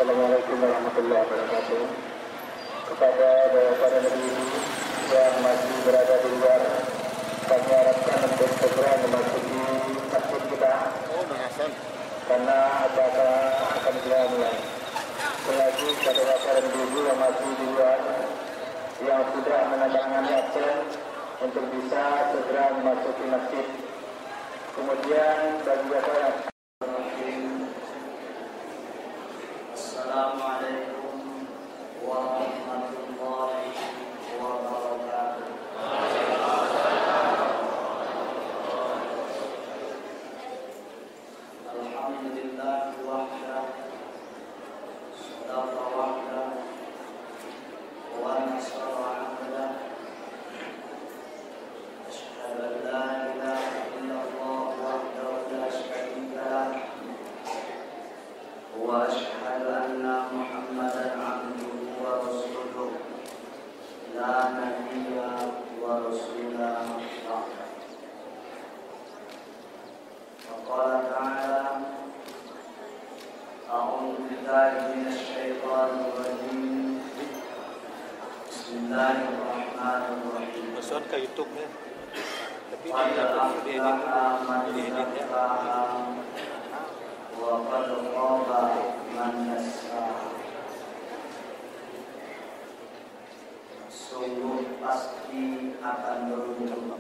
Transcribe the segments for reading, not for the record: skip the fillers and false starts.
Assalamualaikum warahmatullahi wabarakatuh. Kepada para hadirin yang masih berada di luar, kami harapkan untuk segera memasuki masjid kita karena acara akan segera mulai. Selagi saudara para ibu yang masih di luar yang sudah menandatangani absen untuk bisa segera memasuki masjid. Kemudian bagi bapak yang Assalamualaikum warahmatullahi wabarakatuh. Alhamdulillah wahdah, sadaqa wahdah, wa nasara abdah. Asyhadu an la ilaha illallah wahdahu la syarika lah. Wa asyhadu anna Muhammadan abduhu wa rasuluh la nabiyya wa rasulah ba'da. Qala ta'ala a'udzu billahi minasy syaithanir rajim. Bismillahirrahmanirrahim. Masuk ke YouTube ya. Tapi di editnya wa qad khaba man dassaha. Sungguh pasti akan beruntung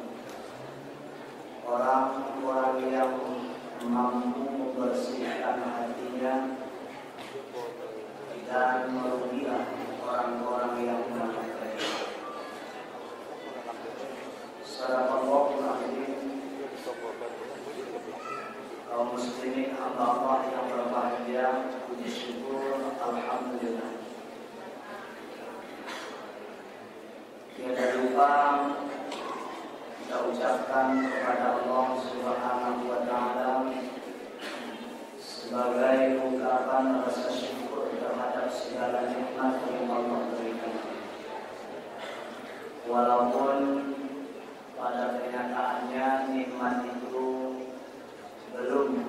orang-orang yang mampu membersihkan hatinya dan merugilah orang-orang yang memakai. Sadaqallahul azim. Kaum muslimin hamba Allah yang berbahagia, puji syukur alhamdulillah. Tiada lupa kita ucapkan kepada Allah Subhanahu wa taala sebagai ungkapan rasa syukur terhadap segala nikmat yang Allah berikan. Walaupun pada kenyataannya nikmat itu belum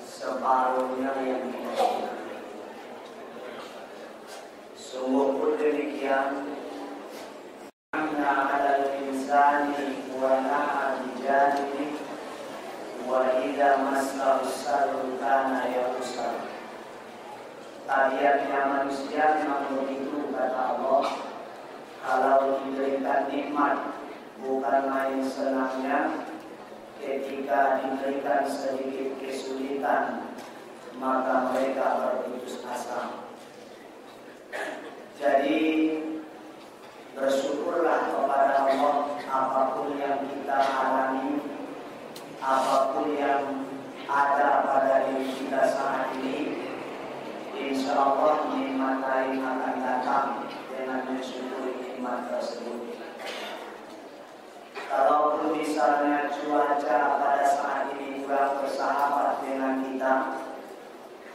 separuhnya yang kita syukuri. Sungguh pun demikian, anna 'alal insani wa na'a bijanihi wa idza massahu syarru kana ya'usa. Tabiatnya manusia memang begitu, kata Allah. Kalau diberikan nikmat bukan main senangnya, ketika diberikan sedikit kesulitan maka mereka berputus asa. Jadi bersyukurlah kepada Allah apapun yang kita alami, apapun yang ada pada diri kita saat ini. Insya Allah nikmat lain akan datang dengan mensyukuri nikmat tersebut. Kalaupun misalnya cuaca pada saat ini kurang bersahabat dengan kita,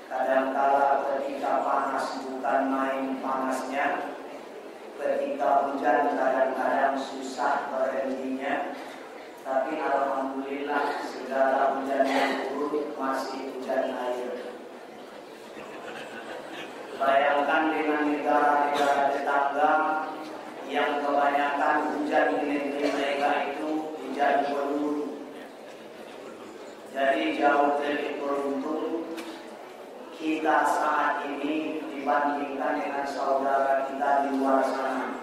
kadangkala ketika panas bukan main panasnya, ketika hujan kadang-kadang susah berhentinya, tapi alhamdulillah segala hujan yang turun masih hujan air. Bayangkan dengan negara-negara tetangga yang kebanyakan hujan di negeri mereka itu hujan peluru. Jadi jauh lebih beruntung kita saat ini dibandingkan dengan saudara kita di luar sana.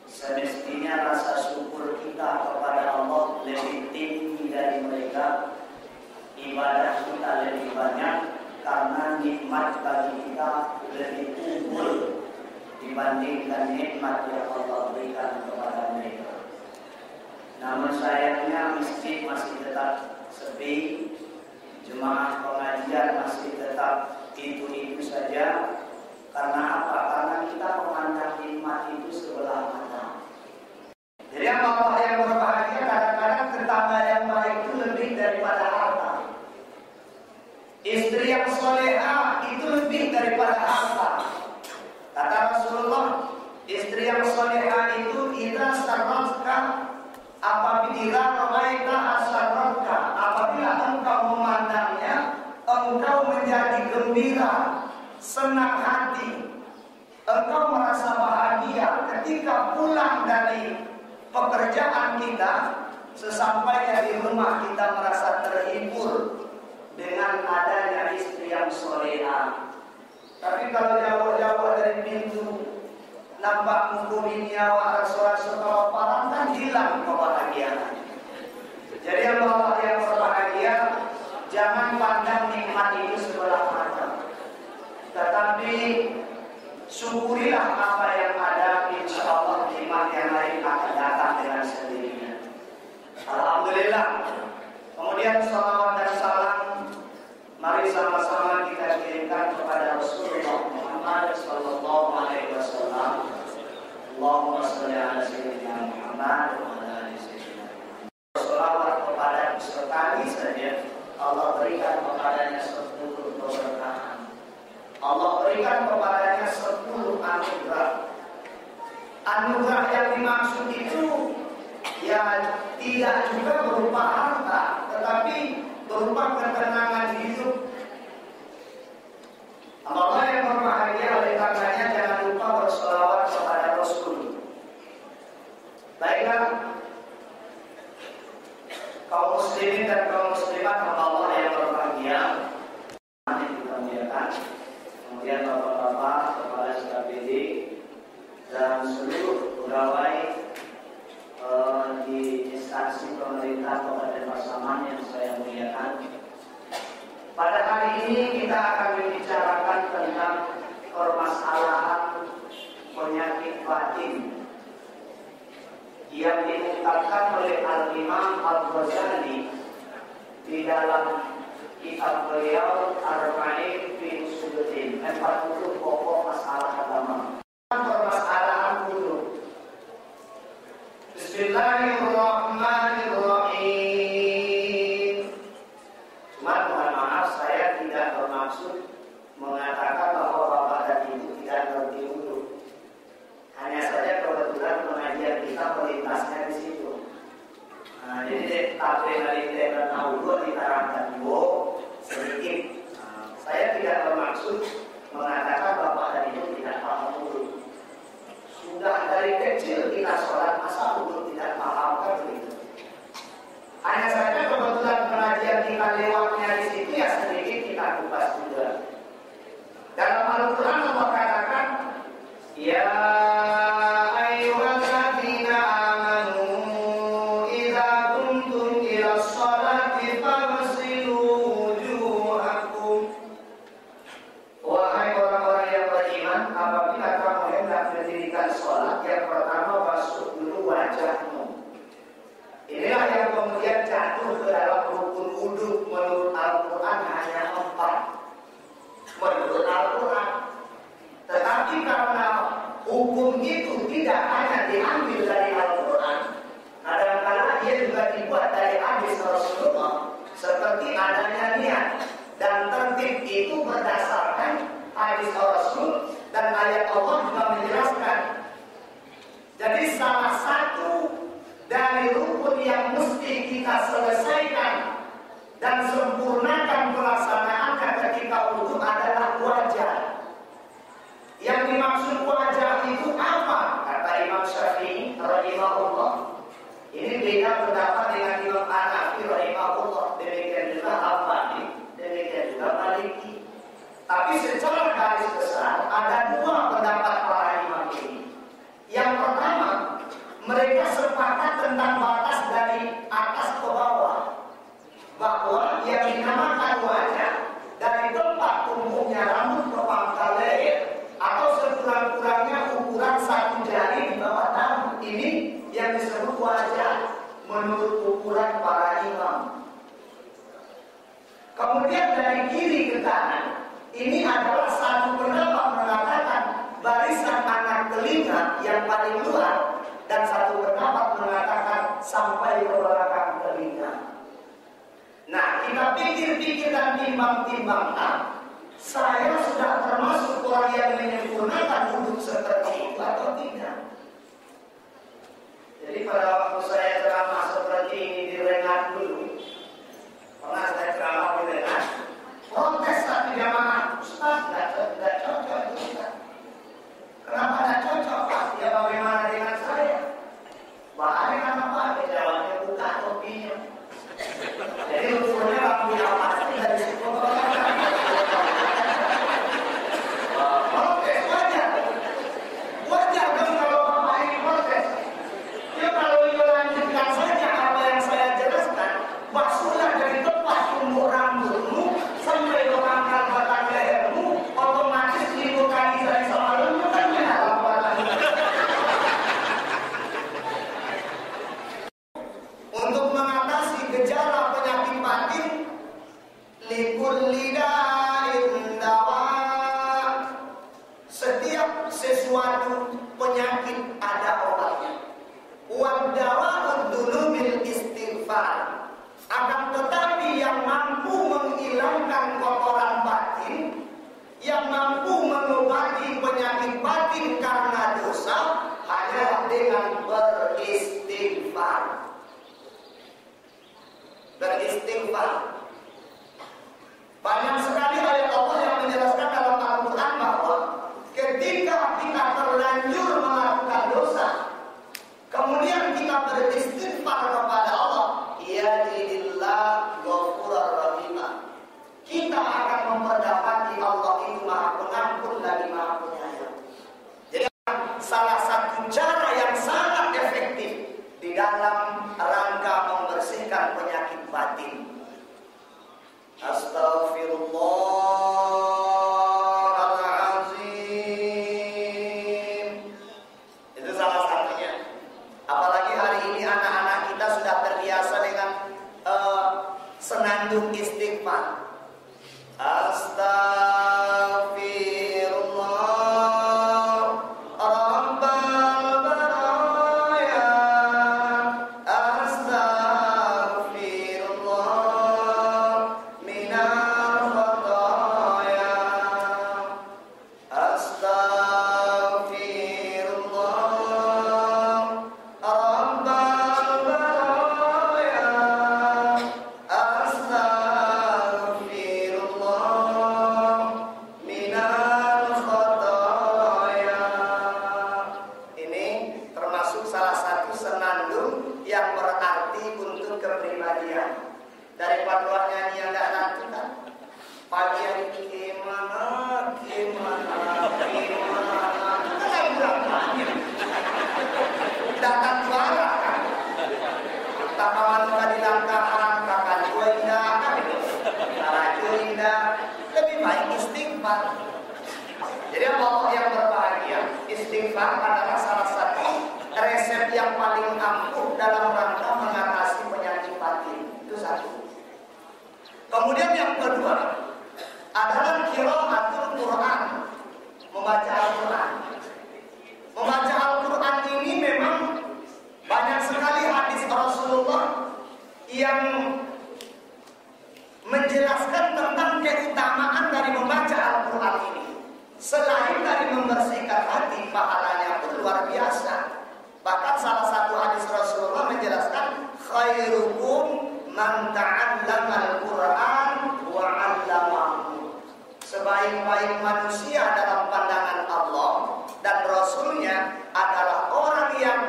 Semestinya rasa syukur kita kepada Allah lebih tinggi dari mereka, ibadah kita lebih banyak karena nikmat bagi kita lebih unggul dibandingkan nikmat yang Allah berikan kepada mereka. Namun sayangnya masjid masih tetap sepi, jemaah pengajian masih tetap itu saja. Karena apa? Karena kita memandang nikmat itu sebelah mata. Jadi Allah yang berbahagia, kadang-kadang tetangga yang baik itu lebih daripada harta. Istri yang solehah itu lebih daripada harta. Kata Rasulullah, istri yang solehah itu idza sarratka, apabila ramaita asarratka, apabila engkau memandangnya, engkau menjadi gembira senang hati, engkau merasa bahagia ketika pulang dari pekerjaan kita, sesampainya di rumah kita merasa terhibur dengan adanya istri yang soleha. Tapi kalau jauh-jauh dari pintu, nampak mukumi nyawa rasul-rasul kelaparan, kan hilang kebahagiaan. Jadi yang berbahagia, jangan pandang nikmat itu sebelah mata, tetapi syukurilah apa yang ada. Insya Allah nikmat yang lain akan datang dengan sendirinya. Alhamdulillah. Kemudian salawat dan salam mari sama-sama kita kirimkan kepada Rasulullah Muhammad sallallahu alaihi wasallam. Allahumma shalli ala sayyidina Muhammad wa ala ali sayyidina Muhammad. Salawat kepada sekali saja Allah berikan kepadanya 10 keberkahan. Allah berikan kepadanya 10 anugerah. Anugerah yang dimaksud itu ya tidak juga berupa harta, tetapi berupa ketenangan hidup. Allah yang berbahagia, oleh karenanya jangan lupa berselawat kepada Rasul. Baiklah, kaum muslimin dan kaum muslimat Allah yang berbahagia, nanti kita muliakan. Kemudian bapak-bapak, kepala SKPD dan seluruh pegawai di instansi pemerintah Kabupaten Pasaman yang saya muliakan. Pada hari ini kita akan membicarakan tentang permasalahan penyakit batin yang diungkapkan oleh Al-Imam Al-Ghazali di dalam kitab beliau Arba'in fi Usuluddin, 40 pokok masalah agama. Permasalahan wudhu. Bismillahirrahmanirrahim. Cuma mohon maaf, saya tidak bermaksud mengatakan bahwa bapak dan ibu tidak ngerti wudhu. Hanya saja kebetulan pengajian kita melintasnya di situ. Nah, jadi takbir dari dan wudhu diterangkan dulu sedikit. Saya tidak bermaksud mengatakan bapak dan ibu tidak paham wudhu. Sudah dari kecil kita sholat, masa wudhu tidak paham kan begitu. Hanya saja kebetulan pengajian kita lewatnya di situ ya sedikit kita kupas juga. Dalam Al-Quran Allah katakan, ya ayyuhalladzina amanu idza qumtum ila sholati faghsilu wujuhakum. Wahai orang-orang yang beriman, apabila kamu hendak mendirikan sholat, yang pertama basuh dulu wajahmu. Inilah yang kemudian jatuh ke dalam rukun wudhu menurut Al-Quran hanya 4. Menurut Al-Quran. Tetapi karena hukum itu tidak hanya diambil dari Al-Quran, kadang-kadang dia juga dibuat dari hadis Rasulullah, seperti adanya niat dan tertib itu berdasarkan hadis Rasul dan ayat Allah juga menjelaskan. Jadi salah satu dari rukun yang mesti kita selesaikan dan sempurnakan pelaksanaannya ketika wudhu adalah wajah. Yang dimaksud wajah itu apa? Kata Imam Syafi'i rahimahullah. Ini beda pendapat dengan Imam Hanafi rahimahullah. Demikian juga Hambali, demikian juga Maliki. Tapi secara garis besar ada 2 pendapat para imam ini. Yang pertama, mereka sepakat tentang batas dari atas ke bawah, bahwa yang dinamakan wajah dari tempat tumbuhnya rambut ke pangkal leher atau sekurang-kurangnya ukuran 1 jari di bawah dagu, ini yang disebut wajah menurut ukuran para imam. Kemudian dari kiri ke kanan, ini adalah satu pendapat mengatakan barisan anak telinga yang paling luar, dan satu pendapat mengatakan sampai ke belakang telinga. Nah, kita pikir-pikir dan timbang-timbang, saya sudah termasuk orang yang menyempurnakan wudhu seperti itu atau tidak? Jadi pada waktu saya ceramah seperti ini di Rengat dulu, pernah saya ceramah di Rengat, protes satu jamaah, Ustaz nggak istighfar. Akan tetapi yang mampu menghilangkan kotoran batin, yang mampu mengobati penyakit batin karena dosa hanyalah dengan beristighfar. Beristighfar. Banyak sekali ayat Allah yang menjelaskan dalam Al-Quran bahwa ketika kita terlanjur melakukan dosa, kemudian kita beristighfar kepada Allah, yadilillah ghafurur rahimah, kita akan memperdapati Allah itu Maha Pengampun lagi Maha Penyayang. Jadi salah satu cara yang sangat efektif di dalam rangka membersihkan penyakit batin. Astagfirullahaladzim. Itu salah satunya. Apalagi hari ini anak-anak kita sudah terbiasa dengan senandung istighfar. Astagfirullah Rabbal baraya. Astagfirullah minal khataya. Astagfirullah Rabbal baraya. Astagfirullah minal khataya. Ini termasuk salah satu senandung yang berarti untuk kepribadian. Daripada luar nyanyi yang tidak lantutan, pagi hari gimana, datang suara kan? Takaman muka di langkahan, kakak dua indah, laju indah, lebih baik istighfar. Jadi Allah yang berbahagia, istighfar adalah salah satu resep yang paling ampuh dalam rangka mengatasi penyakit batin. Itu satu. Kemudian yang kedua adalah qiraatul Quran, membaca Al-Quran. Membaca Al-Quran ini memang banyak sekali hadis Rasulullah yang menjelaskan tentang keutamaan dari membaca Al-Quran ini. Selain dari membersihkan hati, pahalanya pun luar biasa. Bahkan salah satu hadis Rasulullah menjelaskan khairukum man ta'allama al-Quran wa 'allamahu. Sebaik-baik manusia dalam pandangan Allah dan Rasulnya adalah orang yang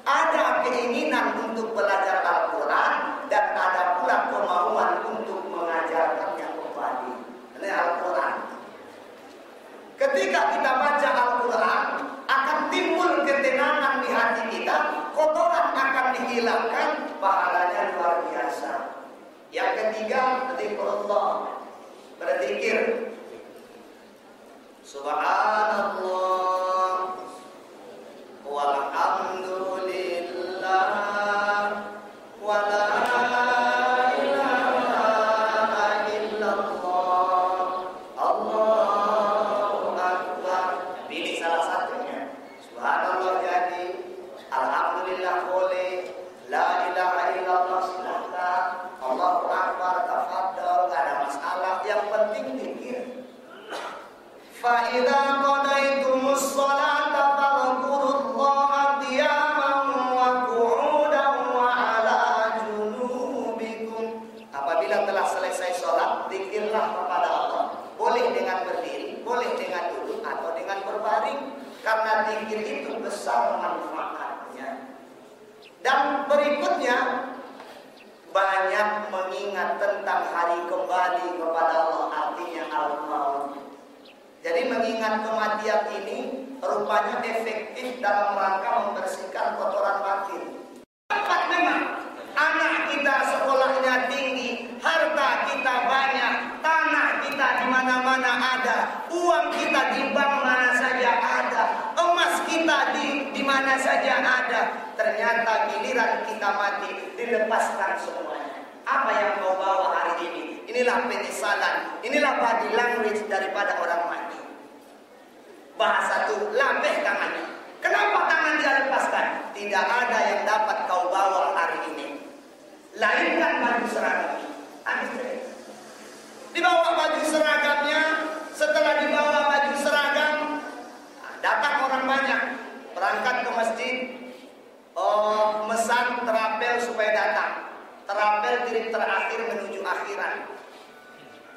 ada keinginan untuk belajar Al-Quran dan ada pula kemauan untuk mengajarkannya kembali. Ini Al-Quran. Ketika kita baca Al-Quran, akan timbul ketenangan di hati kita, kotoran akan dihilangkan, pahalanya luar biasa. Yang ketiga, zikrullah, berzikir. Subhanallah walhamdulillah wa la ilaha illallah Allahu akbar. Ini salah satunya. Subhanallah jadi, alhamdulillah boleh, la ilaha illallah silahkan, Allahu akbar tafadhol, enggak ada masalah. Yang penting zikir. Fa idza qadaytumus sholata fadhkurullaha qiyaman wa qu'udan wa 'ala junubikum. Apabila telah selesai sholat, zikirlah kepada Allah. Boleh dengan berdiri, boleh dengan duduk atau dengan berbaring, karena zikir itu besar manfaatnya. Dan berikutnya, banyak mengingat tentang hari kembali kepada Allah, artinya al-maut. Jadi mengingat kematian ini rupanya efektif dalam rangka membersihkan kotoran batin. Tempat memang anak kita sekolahnya tinggi, harta kita banyak, tanah kita di mana-mana ada, uang kita di bank mana saja ada, emas kita di mana saja ada. Ternyata giliran kita mati, dilepaskan semuanya. Apa yang kau bawa hari ini? Inilah penyesalan, inilah body language daripada orang mati. Bahasa tuh, lapeh tangannya. Kenapa tangan dia lepaskan? Tidak ada yang dapat kau bawa hari ini. lainkan baju seragam. Dibawa baju seragamnya, setelah dibawa baju seragam, datang orang banyak, berangkat ke masjid, mesan terapel supaya datang. Terapel trip terakhir menuju akhirat.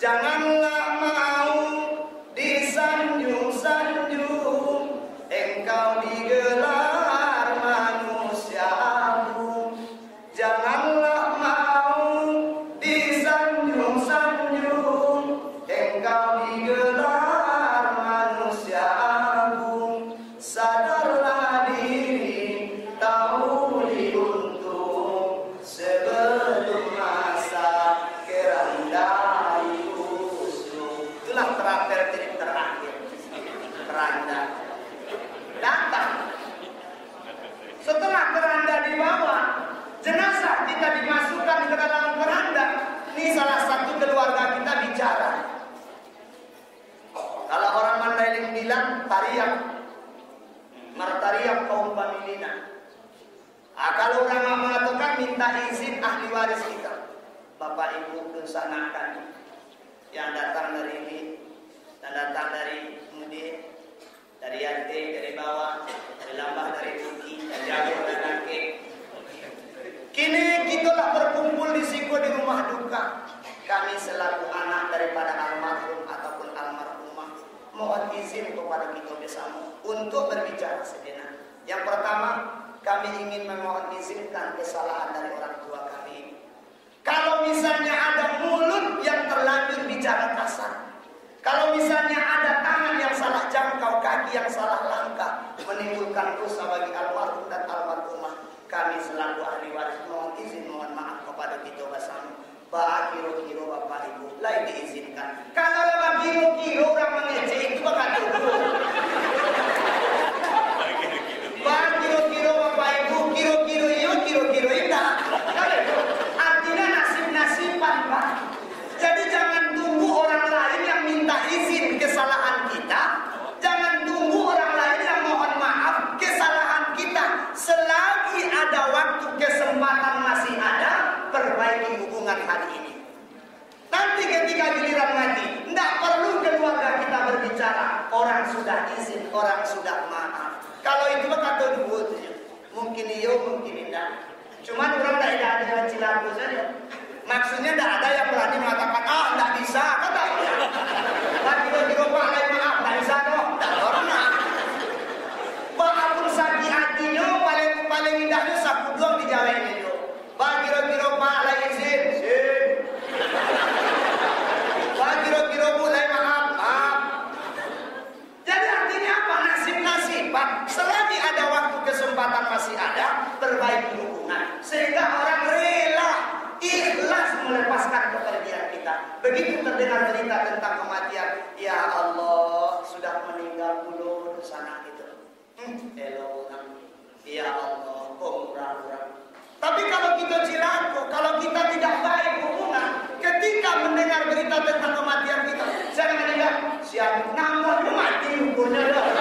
Janganlah mau disanjung-sanjung, engkau digelar manusia agung. Janganlah mau disanjung-sanjung, engkau digelar manusia agung. Sadarlah diri, tahu diuntung, sebelum masa keranda diusung. Itulah terapel trip terakhir. Keranda datang. Setelah keranda dibawa, jenazah kita dimasukkan ke dalam keranda. Ini salah satu keluarga kita bicara. Kalau orang Mandailing bilang tariak, martariak kaum pamilina. Kalau orang mengatakan minta izin ahli waris kita, bapak ibu kesanakan yang datang dari ini dan datang dari Mudi, dari Yante, dari bawah, dari Lambah, dari Tuki, dari Jawa, dan Nake. Kini kitalah berkumpul di Siko di rumah duka. Kami selaku anak daripada almarhum ataupun almarhumah mohon izin kepada kita bersama untuk berbicara sejenak. Yang pertama, kami ingin memohon izinkan kesalahan dari orang tua kami. Kalau misalnya ada mulut yang terlanjur bicara kasar, kalau misalnya ada tangan yang salah jangkau, kaki yang salah langkah, menimbulkan dosa bagi almarhum dan almarhumah, kami selaku ahli waris mohon izin, mohon maaf kepada kita bersama. Pak kiro-kiro bapak ibu, lain diizinkan. Kalau lewat kiro-kiro orang mengecek itu bakal dulu. Pak kiro-kiro bapak ibu, kiro-kiro iyo, kiro-kiro indah. Artinya nasib-nasiban Pak. Jadi jangan tunggu orang lain yang minta izin kesalahan kita. Jangan tunggu orang lain yang mohon maaf kesalahan kita. Selagi ada waktu, kesempatan masih ada, perbaiki hubungan hari ini. Nanti ketika giliran mati, tidak perlu keluarga kita berbicara. Orang sudah izin, orang sudah maaf. Kalau itu kata dua saja. Mungkin iya, mungkin tidak. Cuma orang tidak ada dengan cilaku saja. Maksudnya tidak ada yang berani mengatakan, tidak bisa, kata dia. Kira-kira Pak, lain maaf, tidak bisa dong. Tidak pernah. Walaupun sakit hatinya, paling indahnya sapu doang di Jawa ini. Pak, kira-kira Pak, lain izin. Pak, kira-kira Bu, lain maaf. Jadi artinya apa? Nasib-nasiban. Selagi ada waktu, kesempatan masih ada, perbaiki hubungan. Sehingga orang rela, ikhlas melepaskan kepergian kita. Begitu terdengar berita tentang kematian, ya Allah, sudah meninggal dulu sana itu. Ya Allah, kurang. Tapi kalau kita cilaku, kalau kita tidak baik hubungan, ketika mendengar berita tentang kematian kita, saya mendengar siapa nama mati hukumnya loh.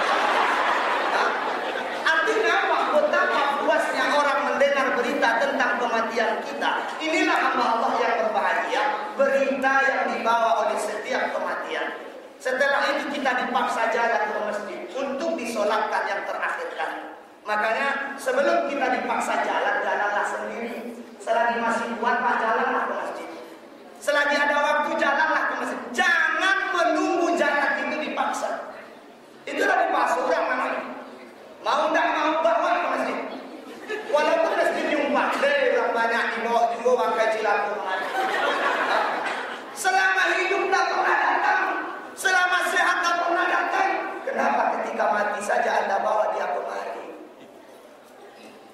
Artinya apa? Betapa puasnya orang mendengar berita tentang kematian kita. Inilah hamba Allah yang berbahagia, berita yang dibawa oleh setiap kematian. Setelah itu kita dipaksa jalan ke masjid untuk disolatkan yang terakhir kali. Makanya sebelum kita dipaksa jalan, jalanlah sendiri. Selagi masih kuat, Pak, jalanlah ke masjid. Selagi ada waktu, jalanlah ke masjid. Jangan menunggu jalan itu dipaksa. Itulah dipaksa orang namanya. Mau tidak mau bawa ke masjid. Walaupun masjid nyumpah, orang banyak dibawa juga bangkai cilaku. Selama hidup tak pernah datang, selama sehat tak pernah datang. Kenapa ketika mati saja Anda bawa dia kemari?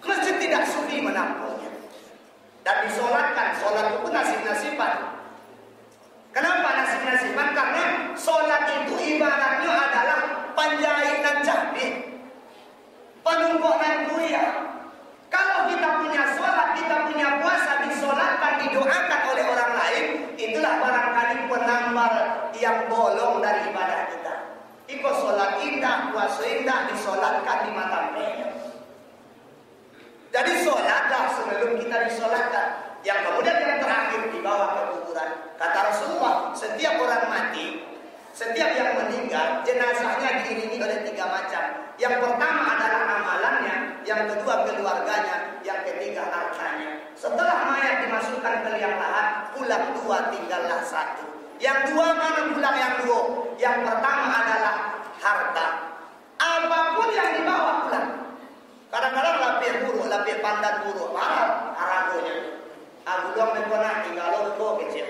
Masjid tidak sudi menampungnya. Dan disolatkan. Solat itu nasib-nasiban. Kenapa nasib-nasiban? Karena solat itu ibaratnya adalah penjahit dan jahit, penumpuk dan kuya. Kalau kita punya solat, kita punya puasa, disolatkan, didoakan oleh orang lain, itulah barangkali penambal yang bolong dari ibadah kita. Iko solat indah, puasa indah, disolatkan di mata mereka. Jadi solatlah sebelum kita disolatkan. Yang kemudian yang terakhir dibawa ke kuburan. Kata Rasulullah, setiap orang mati, setiap yang meninggal, jenazahnya diiringi oleh 3 macam. Yang pertama adalah amalannya, yang kedua keluarganya, yang ketiga hartanya. Setelah mayat dimasukkan ke liang lahat, pulang 2, tinggallah 1. Yang 2 mana pulang yang 2? Yang pertama adalah harta. Apapun yang dibawa pulang. Kadang-kadang lapir buruk, lapir pandan buruk, marah haragonya. Aku doang mengenai tinggal lo kecil.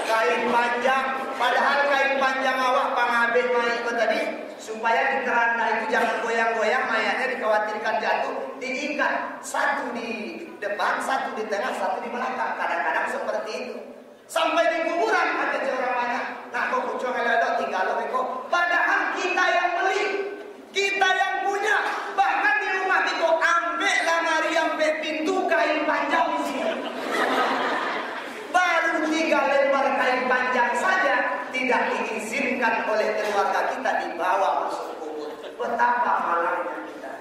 Kain panjang, padahal kain panjang awak pangabeh mai tadi supaya di keranda itu jangan goyang-goyang, mayatnya dikhawatirkan jatuh, diikat 1 di depan, 1 di tengah, 1 di belakang. Kadang-kadang seperti itu. Sampai di kuburan ada orang banyak. Nah kok kucing elok tinggal lo kok. Padahal kita yang beli, kita yang punya. Bahkan di rumah itu ambek lamari, ambek pintu kain panjang di sini. Baru 3 lembar kain panjang saja tidak diizinkan oleh keluarga kita dibawa masuk kubur. Betapa malangnya kita.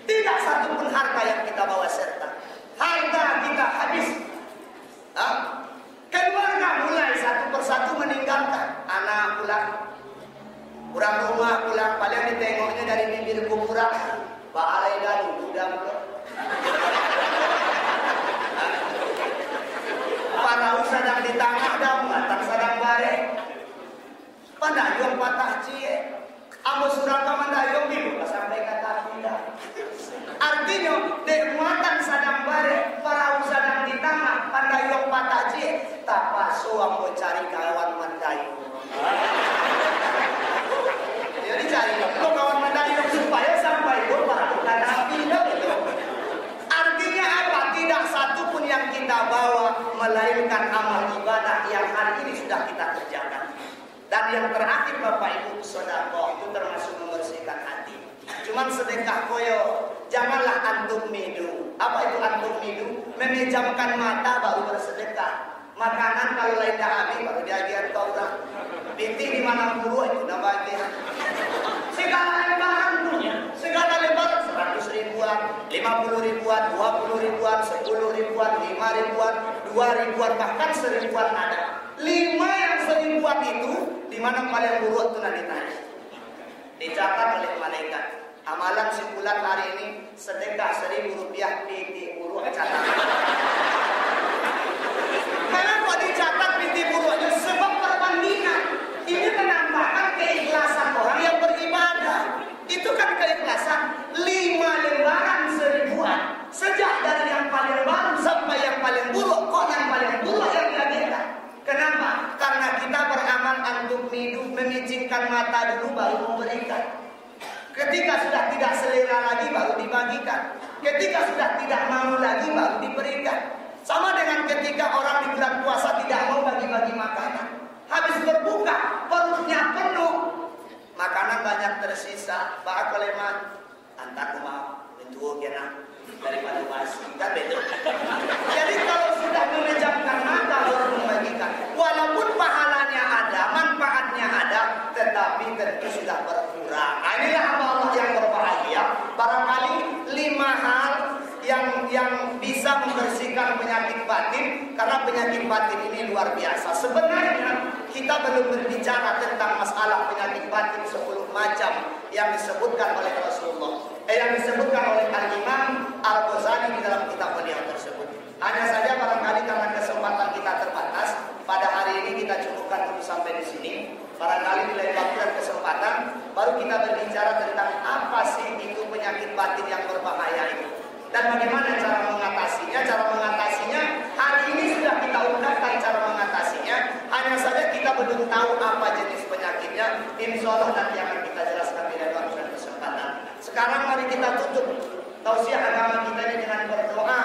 Tidak satu pun harta yang kita bawa serta. Harta kita habis. Keluarga mulai 1 persatu meninggalkan. Anak pulang, orang rumah pulang, paling ditengoknya dari bibir kuburan. Pak Alaidan udah Parau sedang di tengah dan matang sedang bare. Pandayung patah cie. Amo suraka mandayung dibuka sampai kata pindah. Artinya dek muatan sedang bare, parau sedang di tengah, pandayung patah cie. Tak pasu amo cari kawan mandayung. Jadi cari lo kawan mandayung supaya sampai go parau kata pindah itu. Artinya apa? Tidak satu pun yang kita bawa melainkan amal ibadah yang hari ini sudah kita kerjakan. Dan yang terakhir Bapak Ibu, sedekah itu termasuk membersihkan hati. Cuman sedekah koyo, janganlah antum midu. Apa itu antum midu? Memejamkan mata baru bersedekah. Makanan kalau lain dah habis baru diajar kau dah. Binti di mana buruh itu dah bagian. Segala lembaran punya, segala lembaran 100 ribuan, 50 ribuan, 20 ribuan, 10 ribuan, 5 ribuan, 2 ribuan, bahkan 1000 ribuan ada. 5 yang 1000 ribuan itu di mana paling buruk itu nanti ditanya. Dicatat oleh malaikat. Amalan simpulan hari ini sedekah 1000 rupiah PT buruk catat. Kenapa dicatat PT buruknya? Sebab perbandingan. Ini menampakkan keikhlasan orang yang beribadah. Itu kan keikhlasan. 5 lembaran 1000 ribuan. Sejak dari yang paling baru sampai yang paling buruk, kok yang paling buruk yang dihadirkan? Kenapa? Karena kita beramal antum hidup, memicingkan mata dulu baru memberikan. Ketika sudah tidak selera lagi baru dibagikan. Ketika sudah tidak mau lagi baru diberikan. Sama dengan ketika orang di bulan puasa tidak mau bagi-bagi makanan. Habis berbuka, perutnya penuh. Makanan banyak tersisa. Pak Koleman, antar rumah, bentuk kena daripada basi. Kan betul. Jadi kalau sudah memejamkan mata baru membagikan. Walaupun pahalanya ada, manfaatnya ada, tetapi tentu sudah berkurang. Inilah Allah yang berbahagia. Barangkali 5 hal yang bisa membersihkan penyakit batin, karena penyakit batin ini luar biasa. Sebenarnya kita belum berbicara tentang masalah penyakit batin 10 macam yang disebutkan oleh Rasulullah, yang disebutkan oleh Al-Imam Al-Ghazali di dalam kitab beliau tersebut. Hanya saja barangkali karena kesempatan kita terbatas, pada hari ini kita cukupkan dulu sampai di sini. Barangkali di lain waktu dan kesempatan baru kita berbicara tentang apa sih itu penyakit batin yang berbahaya itu. Dan bagaimana cara mengatasinya? Cara mengatasinya hari ini sudah kita ungkapkan cara mengatasinya. Hanya saja kita belum tahu apa jenis penyakitnya. Insya Allah nanti akan kita jelaskan di dalam kesempatan. Sekarang mari kita tutup tausiah agama kita ini dengan berdoa